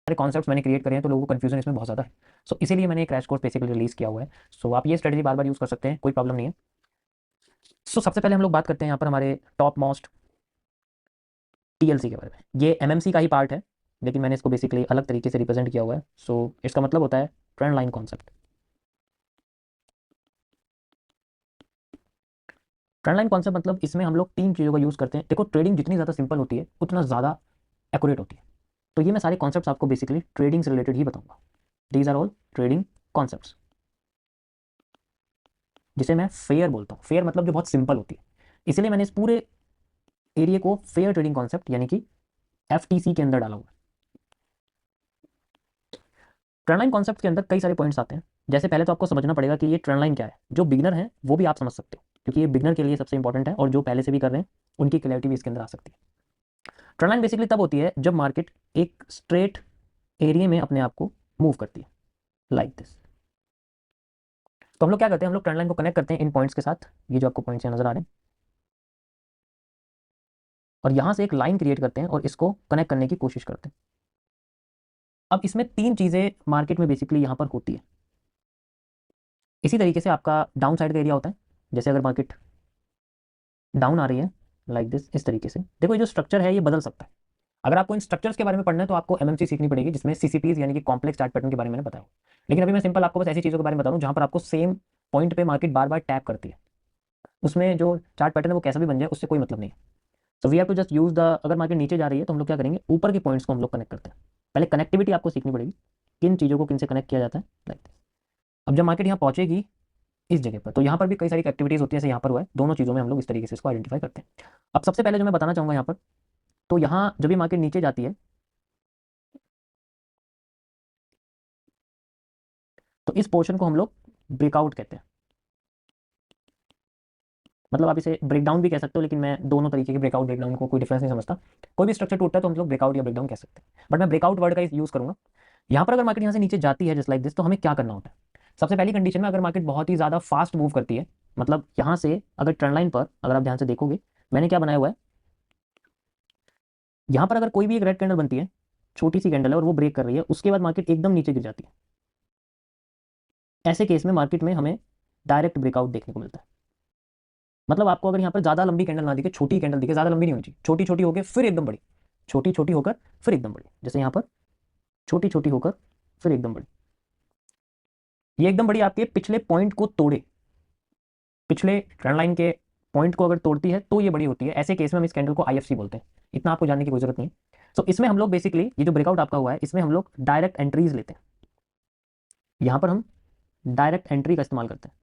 सारे कॉन्सेप्ट्स मैंने क्रिएट करे हैं, तो लोगों को कन्फ्यूजन इसमें बहुत ज़्यादा है। सो इसीलिए मैंने एक क्रैश कोर्स बेसिकली रिलीज किया हुआ है। सो आप ये स्ट्रेटजी बार बार यूज़ कर सकते हैं, कोई प्रॉब्लम नहीं है। सो सबसे पहले हम लोग बात करते हैं यहाँ पर हमारे टॉप मोस्ट टीएलसी के बारे में। ये एमएमसी का ही पार्ट है, लेकिन मैंने इसको बेसिकली अलग तरीके से रिप्रेजेंट किया हुआ है। सो इसका मतलब होता है trend line concept. Trend line concept मतलब इसमें हम लोग तीन चीज़ों का यूज़ करते हैं। देखो, ट्रेडिंग जितनी ज़्यादा सिंपल होती है उतना ज़्यादा एक्यूरेट होती है। तो ये मैं सारे कॉन्सेप्ट्स आपको बेसिकली ट्रेडिंग से रिलेटेड ही बताऊंगा। These are all trading concepts, जिसे मैं फेयर बोलता हूँ। फेयर मतलब जो बहुत सिंपल होती है, इसलिए मैंने इस पूरे एरिया को फेयर ट्रेडिंग कॉन्सेप्ट यानी कि एफटीसी के अंदर डाला हुआ है। ट्रेंड लाइन कॉन्सेप्ट के अंदर कई सारे पॉइंट्स आते हैं। जैसे पहले तो आपको समझना पड़ेगा कि ये ट्रेंड लाइन क्या है। जो बिगनर है वो भी आप समझ सकते हो, क्योंकि ये बिगनर के लिए सबसे इंपॉर्टेंट है, और जो पहले से भी कर रहे हैं उनकी क्लैरिटी भी इसके अंदर आ सकती है। ट्रेंड लाइन बेसिकली तब होती है जब मार्केट एक स्ट्रेट एरिया में अपने आप को मूव करती है, लाइक दिस। तो हम लोग क्या करते हैं, हम लोग ट्रेंड लाइन को कनेक्ट करते हैं इन पॉइंट्स के साथ। ये जो आपको पॉइंट्स नजर आ रहे हैं, और यहां से एक लाइन क्रिएट करते हैं और इसको कनेक्ट करने की कोशिश करते हैं। अब इसमें तीन चीजें मार्केट में बेसिकली यहां पर होती है। इसी तरीके से आपका डाउन साइड का एरिया होता है। जैसे अगर मार्केट डाउन आ रही है लाइक दिस, इस तरीके से देखो, ये जो स्ट्रक्चर है ये बदल सकता है। अगर आपको इन स्ट्रक्चर्स के बारे में पढ़ना है तो आपको एमएमसी सीखनी पड़ेगी, जिसमें सीसीपीज यानी कि कॉम्प्लेक्स चार्ट पैटर्न के बारे में मैंने बताया। लेकिन अभी मैं सिंपल आपको बस ऐसी चीज़ों के बारे में बता रहा हूँ जहाँ पर आपको सेम पॉइंट पे मार्केट बार बार टैप करती है। उसमें जो चार्ट पैटर्न है वो कैसा भी बन जाए, उससे कोई मतलब नहीं है। So we have to just use the, अगर मार्केट नीचे जा रही है तो हम लोग क्या करेंगे, ऊपर के पॉइंट्स को हम लोग कनेक्ट करते हैं। पहले कनेक्टिविटी आपको सीखनी पड़ेगी, किन चीज़ों को किन से कनेक्ट किया जाता है, लाइक दिस। अब जब मार्केट यहाँ पहुंचेगी इस जगह पर, तो यहाँ पर भी कई सारी एक्टिविटीज होती है, जैसे यहाँ पर हुआ है। दोनों चीज़ों में हम लोग इस तरीके से इसको आइडेंटिफाई करते हैं। अब सबसे पहले जो मैं बताना चाहूंगा यहाँ पर, तो यहाँ जब भी मार्केट नीचे जाती है तो इस पोर्शन को हम लोग ब्रेकआउट कहते हैं। मतलब आप इसे ब्रेकडाउन भी कह सकते हो, लेकिन मैं दोनों तरीके के ब्रेकआउट ब्रेकडाउन को कोई डिफरेंस नहीं समझता। कोई भी स्ट्रक्चर टूटता है तो हम लोग ब्रेकआउट या ब्रेकडाउन कह सकते हैं, बट मैं ब्रेकआउट वर्ड का यूज करूंगा। यहाँ पर अगर मार्केट यहाँ से नीचे जाती है जस्ट लाइक दिस, तो हमें क्या करना होता है। सबसे पहली कंडीशन में, अगर मार्केट बहुत ही ज़्यादा फास्ट मूव करती है, मतलब यहाँ से अगर ट्रेंड लाइन पर अगर आप ध्यान से देखोगे, मैंने क्या बनाया हुआ है, यहाँ पर अगर कोई भी एक रेड कैंडल बनती है, छोटी सी कैंडल है और वो ब्रेक कर रही है, उसके बाद मार्केट एकदम नीचे गिर जाती है, ऐसे केस में मार्केट में हमें डायरेक्ट ब्रेकआउट देखने को मिलता है। मतलब आपको अगर यहाँ पर ज्यादा लंबी कैंडल ना दिखे, छोटी कैंडल दिखे, ज्यादा लंबी नहीं होनी चाहिए, छोटी छोटी होकर फिर एकदम बड़ी, छोटी छोटी होकर फिर एकदम बड़ी, जैसे यहाँ पर छोटी छोटी होकर फिर एकदम बड़ी। ये एकदम बड़ी आपके पिछले पॉइंट को तोड़े, पिछले ट्रेंड लाइन के पॉइंट को अगर तोड़ती है तो ये बड़ी होती है। ऐसे केस में हम इस कैंडल को आईएफसी बोलते हैं। इतना आपको जानने की कोई जरूरत नहीं है। तो इसमें हम लोग बेसिकली ये जो ब्रेकआउट आपका हुआ है, इसमें हम लोग डायरेक्ट एंट्रीज लेते हैं। यहाँ पर हम डायरेक्ट एंट्री का इस्तेमाल करते हैं।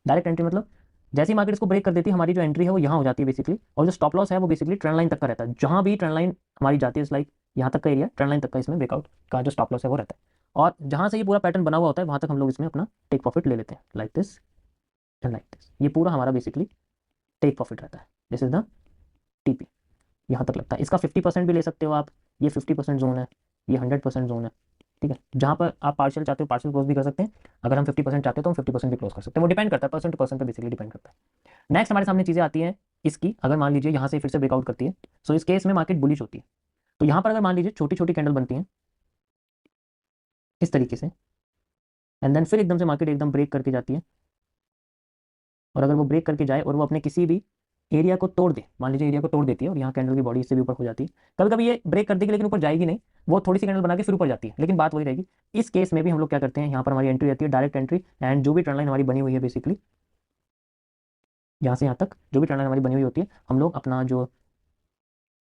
डायरेक्ट एंट्री मतलब जैसे ही मार्केट इसको ब्रेक कर देती है, हमारी जो एंट्री है वो यहाँ हो जाती है बेसिकली, और जो स्टॉप लॉस है वो बेसिकली ट्रेंड लाइन तक का रहता है। जहाँ भी ट्रेंड लाइन हमारी जाती है, लाइक यहाँ तक का एरिया ट्रेंड लाइन तक का, इसमें ब्रेकआउट का जो स्टॉप लॉस है वो रहता है। और जहाँ से ये पूरा पैटर्न बना हुआ होता है वहाँ तक हम लोग इसमें अपना टेक प्रॉफिट ले लेते हैं, like this and like this. ये पूरा हमारा बेसिकली टेक प्रॉफिट रहता है। दिस इज द टीपी, यहाँ तक लगता है। इसका 50% भी ले सकते हो आप। ये 50% जोन है, ये 100% जोन है, ठीक है। जहाँ पर आप पार्शियल चाहते हो पार्शियल क्लोज भी कर सकते हैं। अगर हम 50% चाहते हैं तो हम 50% भी क्लोज कर सकते हैं। वो डिपेंड करता है, पर्सन टू पर्सन पे बेसिकली डिपेंड करता है। नेक्स्ट हमारे सामने चीज़ें आती हैं इसकी। अगर मान लीजिए यहाँ से फिर से ब्रेकआउट करती है, सो इस केस में मार्केट बुलिश होती है। तो यहाँ पर अगर मान लीजिए छोटी छोटी कैंडल बनती हैं इस तरीके से, एंड देन फिर एकदम से मार्केट एकदम ब्रेक करके जाती है, और अगर वो ब्रेक करके जाए और वो अपने किसी भी एरिया को तोड़ दे, मान लीजिए एरिया को तोड़ देती है और यहाँ कैंडल की बॉडी इससे भी ऊपर हो जाती है। कभी कभी ये ब्रेक कर देगी लेकिन ऊपर जाएगी नहीं, वो थोड़ी सी कैंडल बना के फिर ऊपर जाती है, लेकिन बात वही रहेगी। इस केस में भी हम लोग क्या करते हैं, यहाँ पर हमारी एंट्री रहती है डायरेक्ट एंट्री, एंड जो भी ट्रेंड लाइन हमारी बनी हुई है बेसिकली यहाँ से यहाँ तक जो भी ट्रेंड लाइन हमारी बनी हुई होती है, हम लोग अपना जो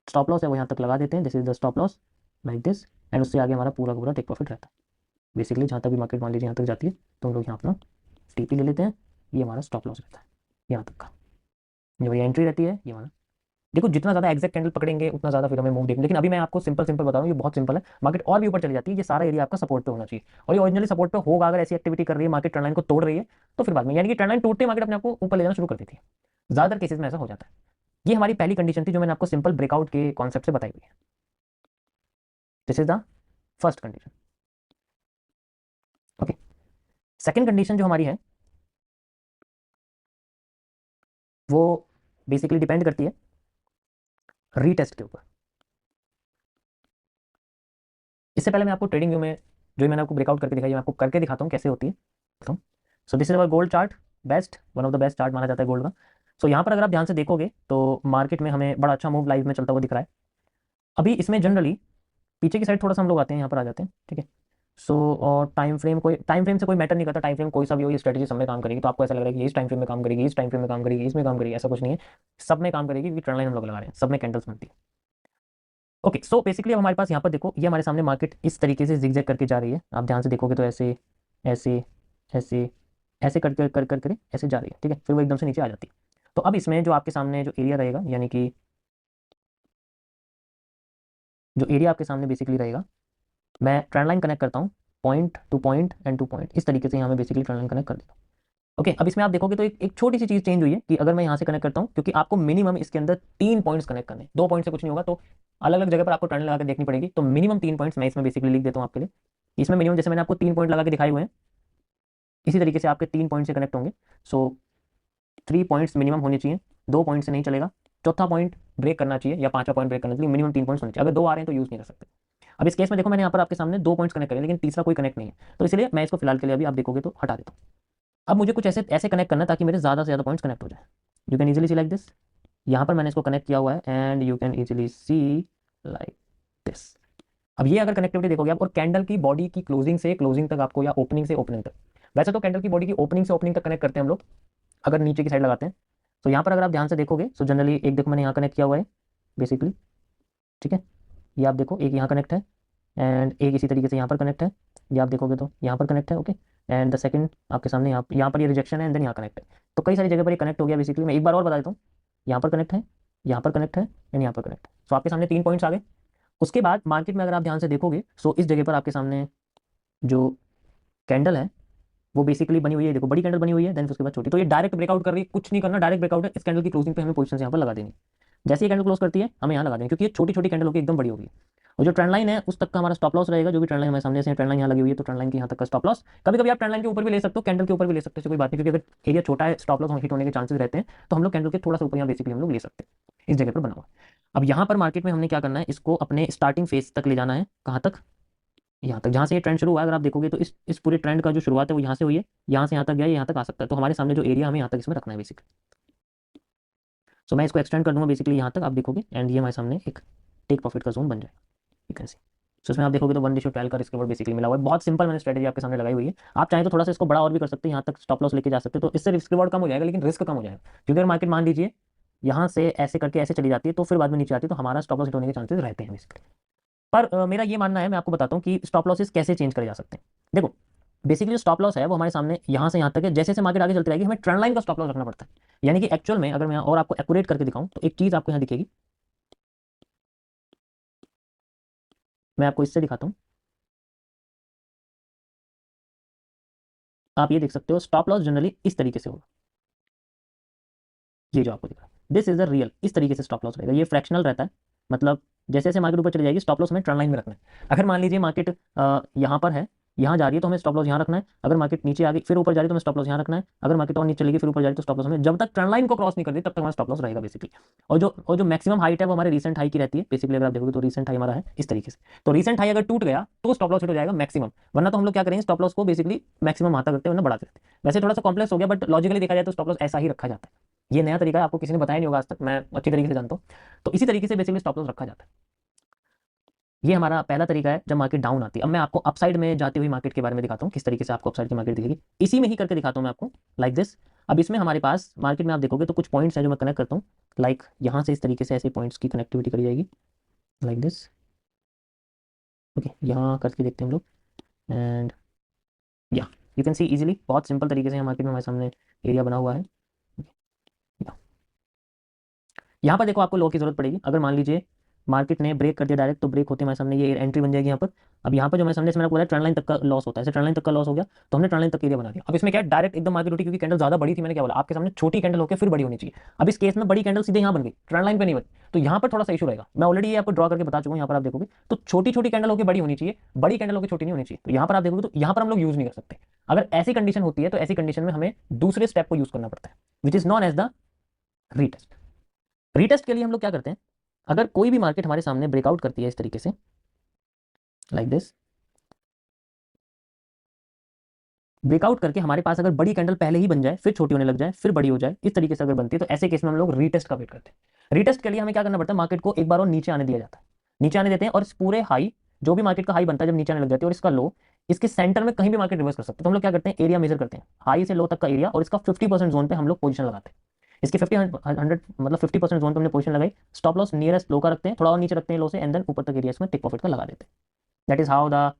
स्टॉप लॉस है वो यहाँ तक लगा देते हैं, this is the stop loss, like this. And उससे आगे हमारा पूरा का पूरा टेक प्रॉफिट रहता है। बेसिकली जहाँ तक भी मार्केट मान लीजिए यहाँ तक जाती है तो हम लोग यहाँ अपना टीपी ले लेते हैं। ये हमारा स्टॉप लॉस रहता है यहाँ तक का। जो ये एंट्री रहती है ये हमारा। देखो, जितना ज्यादा एग्जैक्ट कैंडल पकड़ेंगे उतना ज्यादा फिर हमें मूव देखेंगे, लेकिन अभी मैं आपको सिंपल सिंपल बता रहा हूँ, ये बहुत सिंपल है। मार्केट और भी ऊपर चली जाती है, ये सारा एरिया आपका सपोर्ट पे होना चाहिए, और ये ओरिजिनली सपोर्ट पे होगा। अगर ऐसी एक्टिविटी कर रही है, मार्केट ट्रेंड लाइन को तोड़ रही है, तो फिर बाद में यानी कि ट्रेंड लाइन टूटते मार्केट अपने आपको ऊपर ले जाना शुरू कर देती है। ज्यादातर केसेस में ऐसा हो जाता है। ये हमारी पहली कंडीशन थी जो मैंने आपको सिंपल ब्रेकआउट के कॉन्सेप्ट से बताई हुई है। This is the first condition. Okay, second condition जो हमारी है वो बेसिकली डिपेंड करती है रीटेस्ट के ऊपर। इससे पहले मैं आपको ट्रेडिंग व्यू में जो मैंने आपको ब्रेकआउट करके दिखाई, मैं आपको करके दिखाता हूँ कैसे होती है। तो so this is our gold chart, best, one of the best chart माना जाता है गोल्ड का। सो यहाँ पर अगर आप ध्यान से देखोगे तो मार्केट में हमें बड़ा अच्छा मूव लाइव में चलता हुआ दिख रहा है। अभी इसमें जनरली पीछे की साइड थोड़ा सा हम लोग आते हैं, यहाँ पर आ जाते हैं, ठीक है। सो और टाइम फ्रेम से कोई मैटर नहीं करता, टाइम फ्रेम कोई सा भी हो, ये स्ट्रेटजी सब में काम करेगी। तो आपको ऐसा लग रहा है कि इस टाइम फ्रेम में काम करेगी, इस टाइम फ्रेम में काम करेगी, इसमें काम करेगी, ऐसा कुछ नहीं है, सब में काम करेगी, क्योंकि ट्रेंड लाइन हम लोग लगा रहे हैं, सब में कैंडल्स बनती है। ओके, सो बेसिकली अब हमारे पास यहाँ पर देखो, ये हमारे सामने मार्केट इस तरीके से जिगजैग करके जा रही है। आप ध्यान से देखोगे तो ऐसे ऐसे ऐसे ऐसे कर ऐसे जा रही है, ठीक है। फिर वो एकदम से नीचे आ जाती है। तो अब इसमें जो आपके सामने जो एरिया रहेगा, यानी कि जो एरिया आपके सामने बेसिकली रहेगा, मैं ट्रेंड लाइन कनेक्ट करता हूँ, point two point and two point, इस तरीके से यहाँ मैं बेसिकली ट्रेंड लाइन कनेक्ट कर देता हूँ। ओके, अब इसमें आप देखोगे तो एक छोटी सी चीज़ चेंज हुई है कि अगर मैं यहाँ से कनेक्ट करता हूँ, क्योंकि आपको मिनिमम इसके अंदर 3 पॉइंट्स कनेक्ट करने, 2 पॉइंट से कुछ नहीं होगा, तो अलग अलग जगह पर आपको ट्रेंड लगा के देखनी पड़ेगी। तो मिनिमम 3 पॉइंट्स मैं इसमें बेसिकली लिख देता हूँ आपके लिए। इसमें मिनिमम जैसे मैंने आपको 3 पॉइंट लगा के दिखाए हुए हैं, इसी तरीके से आपके 3 पॉइंट से कनेक्ट होंगे। सो 3 पॉइंट्स मिनिमम होने चाहिए, 2 पॉइंट से नहीं चलेगा, चौथा पॉइंट ब्रेक करना चाहिए या पांचवा पॉइंट ब्रेक करना चाहिए, मिनिमम 3 पॉइंट्स होने चाहिए। अगर 2 आ रहे हैं तो यूज़ नहीं कर सकते। अब इस केस में देखो, मैंने यहाँ पर आपके सामने 2 पॉइंट्स कनेक्ट करे, लेकिन तीसरा कोई कनेक्ट नहीं है, तो इसलिए मैं इसको फिलहाल के लिए अभी आप देखोगे तो हटा देता हूँ। अब मुझे कुछ ऐसे ऐसे कनेक्ट करना है ताकि मेरे ज़्यादा से ज़्यादा पॉइंट्स कनेक्ट हो जाए। You can easily C like this, यहाँ पर मैंने इसको कनेक्ट किया हुआ है, and you can easily C like this. अब ये अगर कनेक्टिविटी देखोगे आप, और कैंडल की बॉडी की क्लोजिंग से क्लोजिंग तक आपको, या ओपनिंग से ओपनिंग तक, वैसे तो कैंडल की बॉडी की ओपनिंग से ओपनिंग तक कनेक्ट करते हैं हम लोग, अगर नीचे की साइड लगाते हैं। तो यहाँ पर अगर आप ध्यान से देखोगे, सो जनरली एक देखो मैंने यहाँ कनेक्ट किया हुआ है बेसिकली, ठीक है। ये आप देखो, एक यहाँ कनेक्ट है, एंड एक इसी तरीके से यहाँ पर कनेक्ट है। ये आप देखोगे तो यहाँ पर कनेक्ट है, ओके। एंड द सेकंड आपके सामने यहाँ पर ये रिजेक्शन है, एंड देन यहाँ कनेक्ट है। तो कई सारी जगह पर ये कनेक्ट हो गया बेसिकली। मैं एक बार और बता देता हूँ, यहाँ पर कनेक्ट है, यहाँ पर कनेक्ट है, एंड यहाँ पर कनेक्ट है। सो आपके सामने 3 पॉइंट्स आ गए। उसके बाद मार्केट में अगर आप ध्यान से देखोगे, सो इस जगह पर आपके सामने जो कैंडल है वो बेसिकली बनी हुई है, देखो बड़ी कैंडल बनी हुई है, देन उसके बाद छोटी। तो ये डायरेक्ट ब्रेकआउट कर रही है, कुछ नहीं करना, डायरेक्ट ब्रेकआउट है। इस कैंडल की क्लोजिंग पे हमें पोजीशन यहाँ पर लगा देनी। जैसे ये कैंडल क्लोज करती है, हमें यहाँ लगा देंगे, क्योंकि ये छोटी छोटी कैंडल होगी, एकदम बड़ी होगी। और जो ट्रेंड लाइन है उस तक का हमारा स्टॉप लॉस रहेगा। जो भी ट्रेंड लाइन हमारे सामने से ट्रेंड लाइन यहाँ लगी हुई है, तो ट्रेंड लाइन के यहाँ तक का स्टॉप लॉस, कभी कभी आप ट्रेंड लाइन के ऊपर भी ले सकते हो, कैंडल के ऊपर भी ले सकते हो, कोई बात नहीं, क्योंकि अगर एरिया छोटा है, स्टॉप लॉस हिट होने के चांसेस रहते हैं, तो हम लोग कैंडल के थोड़ा सा ऊपर यहाँ बेसिकली हम लोग ले सकते हैं, इस जगह पर बना हुआ। अब यहाँ पर मार्केट में हमने क्या करना है, इसको अपने स्टार्टिंग फेज तक ले जाना है। कहाँ तक? यहाँ तक, जहाँ से ये ट्रेंड शुरू हुआ है। अगर आप देखोगे तो इस पूरे ट्रेंड का जो शुरुआत है वो यहाँ से हुई है, यहाँ से यहाँ तक गया, यहाँ तक आ सकता है। तो हमारे सामने जो एरिया हमें यहाँ तक इसमें रखना है बेसिकली। सो मैं इसको एक्सटेंड कर दूंगा बेसिकली यहाँ तक, आप देखोगे, एंड ये हमारे सामने एक टेक प्रॉफिट का जोन बन जाएगा, यू कैन सी। सो इसमें आप देखोगे तो 1:12 का रिस्क रिवॉर्ड बेसिकली मिला हुआ है। बहुत सिंपल मैंने स्ट्रेटेजी आपके सामने लगाई हुई है। आप चाहें तो थोड़ा सा इसको बड़ा और भी कर सकते हैं, यहाँ तक स्टॉप लॉस लेके जा सकते हैं, तो इससे रिस्क रिवॉर्ड कम हो जाएगा, लेकिन रिस्क कम हो जाएगा। क्योंकि अगर मार्केट मान लीजिए यहाँ से ऐसे करके ऐसे चली जाती है, तो फिर बाद में नीचे आती है, तो हमारा स्टॉप लॉस हिट होने के चांसेस रहते हैं बेसिकली। पर मेरा ये मानना है, मैं आपको बताता हूँ कि स्टॉप लॉसेस कैसे चेंज करे जा सकते हैं। देखो, बेसिकली जो स्टॉप लॉस है वो हमारे सामने यहाँ से यहाँ तक है। जैसे जैसे मार्केट आगे चलती रहेगी, हमें ट्रेंड लाइन का स्टॉप लॉस रखना पड़ता है। यानी कि एक्चुअल में अगर मैं और आपको एक्यूरेट करके दिखाऊं, तो एक चीज आपको यहाँ दिखेगी, मैं आपको इससे दिखाता हूँ। आप ये देख सकते हो, स्टॉप लॉस जनरली इस तरीके से होगा, ये जो आपको दिख रहा है, दिस इज द रियल, इस तरीके से स्टॉप लॉस रहेगा। ये फ्रैक्शनल रहता है, मतलब जैसे जैसे मार्केट ऊपर चली जाएगी, स्टॉप लॉस हमें ट्रेंड लाइन में रखना है। अगर मान लीजिए मार्केट यहाँ पर है, यहाँ जा रही है, तो हमें स्टॉप लॉस यहाँ रखना है। अगर मार्केट नीचे आ गई फिर ऊपर जा रही है, तो हमें स्टॉप लॉस यहाँ रखना है। अगर मार्केट और नीचे चलेगी फिर ऊपर जा रही है, तो स्टॉप लॉस हमें, जब तक ट्रेंड लाइन को क्रॉस नहीं कर दी तब तक हमारा स्टॉप लॉस रहेगा बेसिकली। और जो मैक्सिमम हाइट है वो हमारे रीसेंट हाई की रहती है बेसिकली। अगर आप देखोगे तो रीसेंट हाई हमारा है इस तरीके से, तो रीसेंट हाई अगर टूट गया तो स्टॉप लॉस हिट हो जाएगा मैक्सिमम। वरना तो हम लोग क्या करेंगे, स्टॉप लॉस को बेसिकली मैक्सिमम आता करते हैं, वरना बढ़ाते रहते हैं। वैसे थोड़ा सा कॉम्प्लेक्स हो गया, बट लॉजिकली देखा जाए तो स्टॉप लॉस ऐसा ही रखा जाता है। ये नया तरीका है, आपको किसी ने बताया नहीं होगा आज तक, मैं अच्छी तरीके से जानता हूँ। तो इसी तरीके से बेसिकली स्टॉप लॉस रखा जाता है। ये हमारा पहला तरीका है जब मार्केट डाउन आती है। अब मैं आपको अपसाइड में जाती हुई मार्केट के बारे में दिखाता हूँ, किस तरीके से आपको अपसाइड की मार्केट दिखेगी। इसी में ही करके दिखाता हूँ मैं आपको, लाइक दिस। अब इसमें हमारे पास मार्केट में आप देखोगे तो कुछ पॉइंट्स हैं जो मैं कनेक्ट करता हूँ, लाइक यहाँ से इस तरीके से ऐसे पॉइंट्स की कनेक्टिविटी करी जाएगी, लाइक दिस। ओके, यहाँ करके देखते हैं हम लोग, एंड या यू कैन सी इजीली, बहुत सिंपल तरीके से मार्केट में हमारे सामने एरिया बना हुआ है। यहाँ पर देखो, आपको लो की जरूरत पड़ेगी। अगर मान लीजिए मार्केट ने ब्रेक कर दिया डायरेक्ट, तो ब्रेक होते हमारे सामने ये एंट्री बन जाएगी यहाँ पर। अब यहाँ पर जो हमारे सामने से मैंने बोला ट्रेंड लाइन तक का लॉस होता है, ऐसे ट्रेंड लाइन तक का लॉस हो गया, तो हमने ट्रेंड लाइन तक एरिया बना दिया। अब इसमें क्या है, डायरेक्ट एकदम मार्केट उठी, क्योंकि कैंडल ज्यादा बड़ी थी। मैंने क्या बोला, आपके सामने छोटी कैंडल होकर फिर बड़ी होनी चाहिए। अब इस केस में बड़ी कैंडल सीधे यहाँ बन गई, ट्रेंड लाइन पे नहीं बनी, तो यहाँ पर थोड़ा सा इशू रहेगा। मैं ऑलरेडी ये आपको ड्रॉ करके बता चुका हूँ। यहाँ पर आप देखोगे तो छोटी छोटी कैंडल होकर बड़ी होनी चाहिए, बड़ी कैंडल होकर छोटी नहीं होनी चाहिए। तो यहाँ पर आप देखोगे तो यहाँ पर हम लोग यूज नहीं कर सकते। अगर ऐसी कंडीशन होती है, तो ऐसी कंडीशन में हमें दूसरे स्टेप को यूज करना पड़ता है, which is known as the retest. Retest के लिए हम लोग क्या करते हैं, अगर कोई भी मार्केट हमारे सामने ब्रेकआउट करती है इस तरीके से, लाइक दिस। ब्रेकआउट करके हमारे पास अगर बड़ी कैंडल पहले ही बन जाए, फिर छोटी होने लग जाए, फिर बड़ी हो जाए, इस तरीके से अगर बनती है, तो ऐसे केस में हम लोग रीटेस्ट का वेट करते हैं। रीटेस्ट के लिए हमें क्या करना पड़ता है, मार्केट को एक बार और नीचे आने दिया जाता है, नीचे आने देते हैं, और इस पूरे हाई, जो भी मार्केट का हाई बनता है जब नीचे आने लग जाती है, और इसका लो, इसके सेंटर में कहीं भी मार्केट रिवर्स कर सकते हैं। तो हम लोग क्या करते हैं, एरिया मेजर करते हैं, हाई से लो तक का एरिया, और इसका 50% जोन पे हम लोग पोजीशन लगाते हैं। इसके 50 100 मतलब 50% जोन पे हमने पोजीशन लगाई, स्टॉप लॉस नियरेस्ट लो का रखते हैं, थोड़ा और नीचे रखते हैं लो से, एंड देन ऊपर तक एरिया इसमें टेक प्रॉफिट का लगा देते हैं। That is how the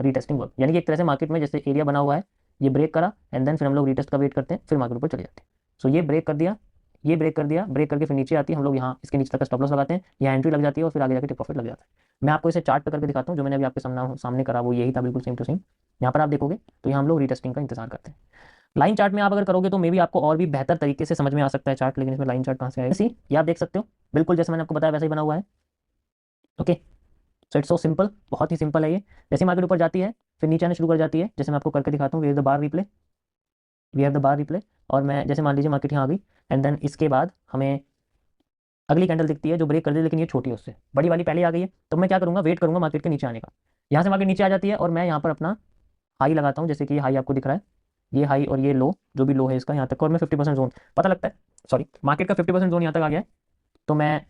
retesting work. यानी कि एक तरह से मार्केट में जैसे एरिया बना हुआ है, ये ब्रेक करा, एंड देन फिर हम लोग रीटेस्ट का वेट करते हैं, फिर मार्केट ऊपर चले जाते हैं। सो ये ब्रेक कर दिया, ये ब्रेक कर दिया, ब्रेक करके फिर नीचे आती है, हम लोग यहाँ इसके नीचे तक का स्टॉप लॉस लगाते हैं, यहाँ एंट्री लग जाती है, और फिर आगे जाकर टेक प्रॉफिट लग जाता है। मैं आपको इसे चार्ट पे करके दिखाता हूँ, जो मैंने अभी आपके सामने करा वो यही था, बिल्कुल सेम टू सेम। यहाँ पर आप देखोगे तो यहाँ हम लोग रीटेस्टिंग का इंतजार करते हैं। लाइन चार्ट में आप अगर करोगे तो मे भी आपको और भी बेहतर तरीके से समझ में आ सकता है चार्ट, लेकिन इसमें लाइन चार्ट कहाँ से आएगा। ये आप देख सकते हो, बिल्कुल जैसे मैंने आपको बताया वैसे ही बना हुआ है। Okay, so it's so simple, बहुत ही सिंपल है ये। जैसे मार्केट ऊपर जाती है, फिर नीचे आने शुरू कर जाती है, जैसे मैं आपको करके दिखाता हूँ, we have the bar replay, we have the bar replay. और मैं जैसे मान लीजिए मार्केट यहाँ आ गई, एंड देन इसके बाद हमें अगली कैंडल दिखती है जो ब्रेक कर दी, लेकिन ये छोटी है उससे, बड़ी वाली पहले आ गई है, तो मैं क्या करूँगा, वेट करूँगा मार्केट के नीचे आने का। यहाँ से मार्केट नीचे आ जाती है, और मैं यहाँ पर अपना हाई लगाता हूँ, जैसे कि ये हाई आपको दिख रहा है, ये हाई और ये लो, जो भी लो है इसका यहाँ तक, और मैं 50% जोन पता लगता है, सॉरी मार्केट का 50% जोन यहाँ तक आ गया है, तो मैं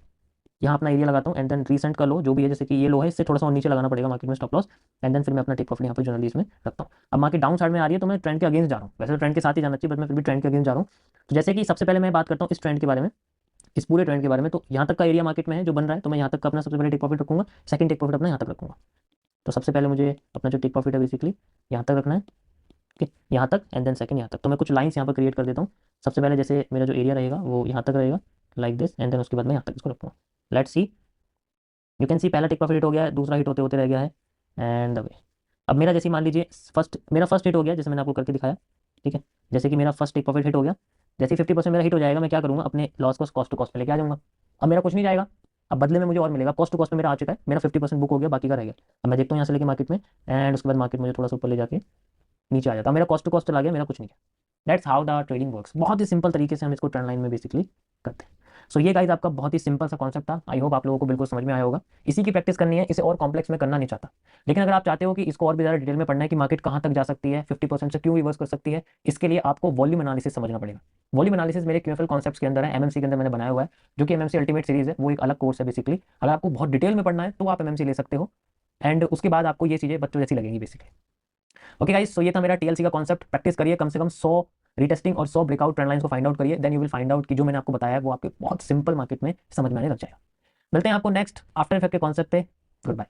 यहाँ अपना एरिया लगाता हूँ, एंड देन रीसेंट का लो जो भी है, जैसे कि ये लो है, इससे थोड़ा सा और नीचे लगाना पड़ेगा मार्केट में स्टॉप लॉस, एंड देन फिर मैं अपना टेक प्रॉफिट यहाँ पर जनरली इसमें रखता हूँ। अब मार्केट डाउन साइड में आ रही है, तो मैं ट्रेंड के अगेंस्ट जा रहा हूँ, वैसे तो ट्रेंड के साथ ही जाना चाहिए, बट मैं फिर भी ट्रेंड के अगेंस्ट जा रहा हूँ। तो जैसे कि सबसे पहले मैं बात करता हूँ इस ट्रेंड के बारे में, इस पूरे ट्रेंड के बारे में, तो यहाँ तक का एरिया मार्केट में है जो बन रहा है, तो मैं यहाँ तक का अपना सबसे पहले टेक प्रॉफिट रखूंगा, सेकंड टेक प्रॉफिट अपना यहाँ तक रखूंगा। तो सबसे पहले मुझे अपना जो टेक प्रॉफिट है बेसिकली यहाँ तक रखना है, ठीक है, यहाँ तक, एंड देन सेकंड यहाँ तक। तो मैं कुछ लाइंस यहाँ पर क्रिएट कर देता हूँ। सबसे पहले जैसे मेरा जो एरिया रहेगा वो यहाँ तक रहेगा, लाइक दिस, एंड देन उसके बाद मैं यहाँ तक इसको रखूँगा। Let's see, you can see पहला टेक प्रॉफिट हिट हो गया है, दूसरा हिट होते होते रह गया है, एंड वे। अब मेरा जैसे मान लीजिए मेरा फर्स्ट हिट हो गया, जैसे मैंने आपको करके दिखाया, ठीक है, जैसे कि मेरा फर्स्ट टेक प्रॉफिट हिट हो गया, जैसे 50% मेरा हिट हो जाएगा, मैं क्या करूँगा, अपने लॉस को कॉस्ट टू कॉस्ट पे लेके आ जाऊँगा। अब मेरा कुछ नहीं जाएगा, अब बदले में मुझे और मिलेगा, कॉस्ट टू कॉस्ट पे मेरा आ चुका है, मेरा 50% बुक हो गया, बाकी का रह गया। अब मैं देखता हूँ यहाँ से लेके मार्केट में, एंड उसके बाद मार्केट मुझे थोड़ा सा ऊपर ले जाके नीचे आ जाता है, मेरा कॉस्ट टू कॉस्ट चला गया, मेरा कुछ नहीं है। That's how the trading works. बहुत ही सिंपल तरीके से हम इसको ट्रेंड लाइन में बेसिकली करते हैं। सो ये गाइस आपका बहुत ही सिंपल सा कॉन्सेप्ट था, आई होप आप लोगों को बिल्कुल समझ में आया होगा। इसी की प्रैक्टिस करनी है, इसे और कॉम्प्लेक्स में करना नहीं चाहता। लेकिन अगर आप चाहते हो कि इसको और भी ज़्यादा डिटेल में पढ़ना है कि मार्केट कहाँ तक जा सकती है, 50% से क्यों रिवर्स कर सकती है, इसके लिए आपको वॉल्यूम एनालिसिस समझना पड़ेगा। वॉल्यूम एनालिसिस मेरे क्यूएफएल कॉन्सेप्ट्स के अंदर है, एमएमसी के अंदर मैंने बनाया हुआ है, जो कि एमएमसी अल्टीमेट सीरीज है, वो एक अलग कोर्स है बेसिकली। अगर आपको बहुत डिटेल में पढ़ना है तो आप एमएमसी ले सकते हो, एंड उसके बाद आपको ये चीज़ें बच्चों जैसी लगेंगी बेसिकली। ओके गाइस, सो ये था मेरा टीएलसी का कॉन्सेप्ट। प्रैक्टिस करिए कम से कम 100 रीटेस्टिंग और 100 ब्रेकआउट ट्रेंड लाइंस को फाइंड आउट करिए, then you will find out कि जो मैंने आपको बताया है वो आपके बहुत सिंपल मार्केट में समझ में आने लग जाएगा। मिलते हैं आपको नेक्स्ट आफ्टर इफेक्ट के कॉन्सेप्ट पे। Good bye.